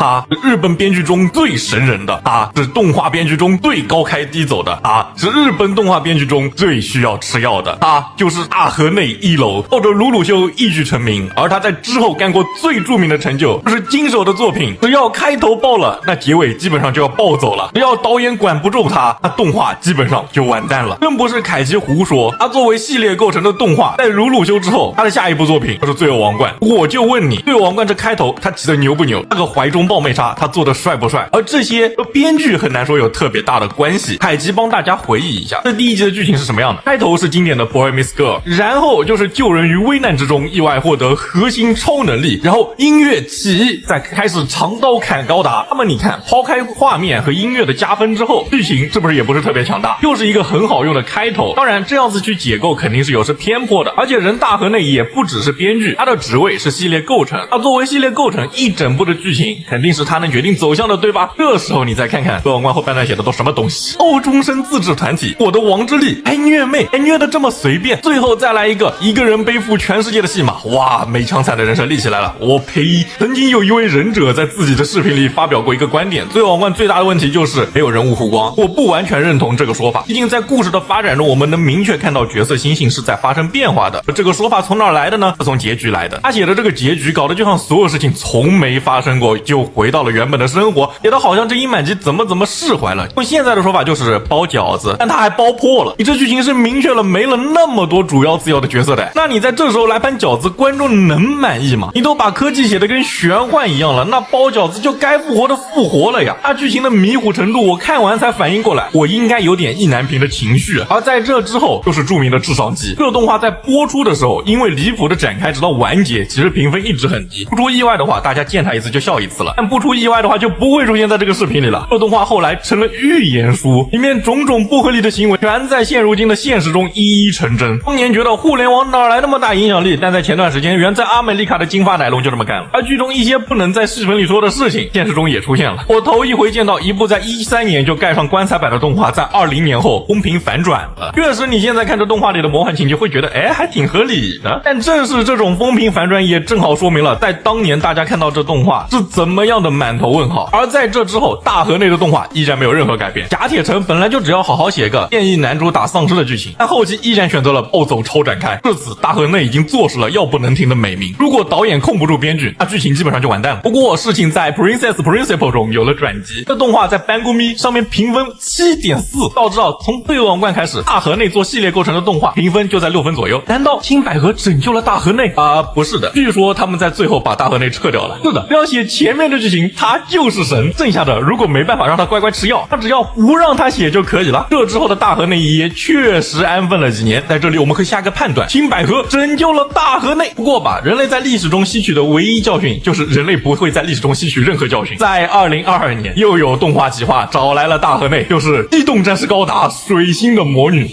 他是日本编剧中最神人的，他是动画编剧中最高开低走的，他是日本动画编剧中最需要吃药的，他就是大河内一楼，靠着鲁鲁修一举成名。而他在之后干过最著名的成就就是经手的作品，只要开头爆了，那结尾基本上就要暴走了，只要导演管不住他，那动画基本上就完蛋了。真不是凯奇胡说，他作为系列构成的动画，在鲁鲁修之后，他的下一部作品就是《罪恶王冠》。我就问你，《罪恶王冠》这开头他起的牛不牛？那个怀中抱妹杀他做的帅不帅？而这些和编剧很难说有特别大的关系。凯奇帮大家回忆一下，这第一集的剧情是什么样的？开头是经典的 Boy Meets Girl， 然后就是救人于危难之中，意外获得核心超能力，然后音乐起，再开始长刀砍高达。那么你看，抛开画面和音乐的加分之后，剧情是不是也不是特别强大？又是一个很好用的开头。当然这样子去解构肯定是有失偏颇的，而且人大河内也不只是编剧，他的职位是系列构成，他作为系列构成，一整部的剧情肯定是他能决定走向的，对吧？这时候你再看看《罪恶王冠》后半段写的都什么东西，高中生自治团体，我的王之力，还虐妹，还虐的这么随便，最后再来一个人背负全世界的戏码，哇，没枪惨的人设立起来了。我呸！曾经有一位忍者在自己的视频里发表过一个观点，《罪恶王冠》最大的问题就是没有人物弧光，我不完全认同这个说法，毕竟在故事的发展中，我们能明确看到角色心性是在发生变化的。这个说法从哪儿来的呢？是从结局来的。他写的这个结局搞得就像所有事情从没发生过，就回到了原本的生活，写得好像这一满级怎么释怀了。用现在的说法就是包饺子，但他还包破了。你这剧情是明确了没了那么多主要次要的角色的，那你在这时候来盘饺子，观众能满意吗？你都把科技写得跟玄幻一样了，那包饺子就该复活的复活了呀。那剧情的迷糊程度，我看完才反应过来，我应该有点意难平的情绪。而在这之后就是著名的智商机。这个动画在播出的时候，因为离谱的展开直到完结，其实评分一直很低，不出意外的话大家见他一次就笑一次了，但不出意外的话就不会出现在这个视频里了。这个动画后来成了预言书，里面种种不合理的行为全在现如今的现实中一一成真。当年觉得互联网哪来那么大影响力，但在前段时间原在阿美丽卡的金发奶龙就这么干了。而剧中一些不能在视频里说的事情，现实中也出现了。我头一回见到一部在13年就盖上棺材板的动画，在20年后风评反转了。确实你现在看这动画里的魔幻情节会觉得还挺合理的，但正是这种风评反转也正好说明了在当年大家看到这动画是怎么样的满头问号。而在这之后，大河内的动画依然没有任何改变。甲铁城本来就只要好好写个建议男主打丧尸的剧情，但后期依然选择了暴走超展开。至此大河内已经坐实了要不能停的美名，如果导演控不住编剧，那剧情基本上就完蛋了。不过事情在 Princess Principle 中有了转机，这动画在班咕咪上面评分 7.4， 要知道从罪恶王冠开始，大河内做系列构成的动画评分就在6分左右。难道青百合拯救了大河内不是的，据说他们在最后把大河内撤掉了。是的，不要写前面的剧情，他就是神，剩下的如果没办法让他乖乖吃药，他只要不让他写就可以了。这之后的大河内也确实安分了几年，在这里我们可以下个判断，青百合拯救了大河内。不过吧，人类在历史中吸取的唯一教训就是人类不会在历史中吸取任何教训。在2022年又有动画企划找来了大河内，就是机动战士高达水星的魔女。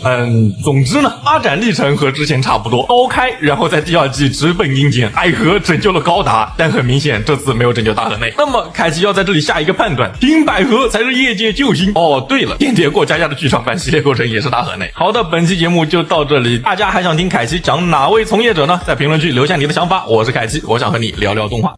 总之呢，发展历程和之前差不多，高开，然后在第2季直奔阴间，百合拯救了高达，但很明显这次没有拯救大河内。那么凯奇要在这里下一个判断，青百合才是业界救星。对了，间谍过家家的剧场版系列构成也是大河内。好的，本期节目就到这里，大家还想听凯奇讲哪位从业者呢？在评论区留下你的想法。我是凯奇，我想和你聊聊动画。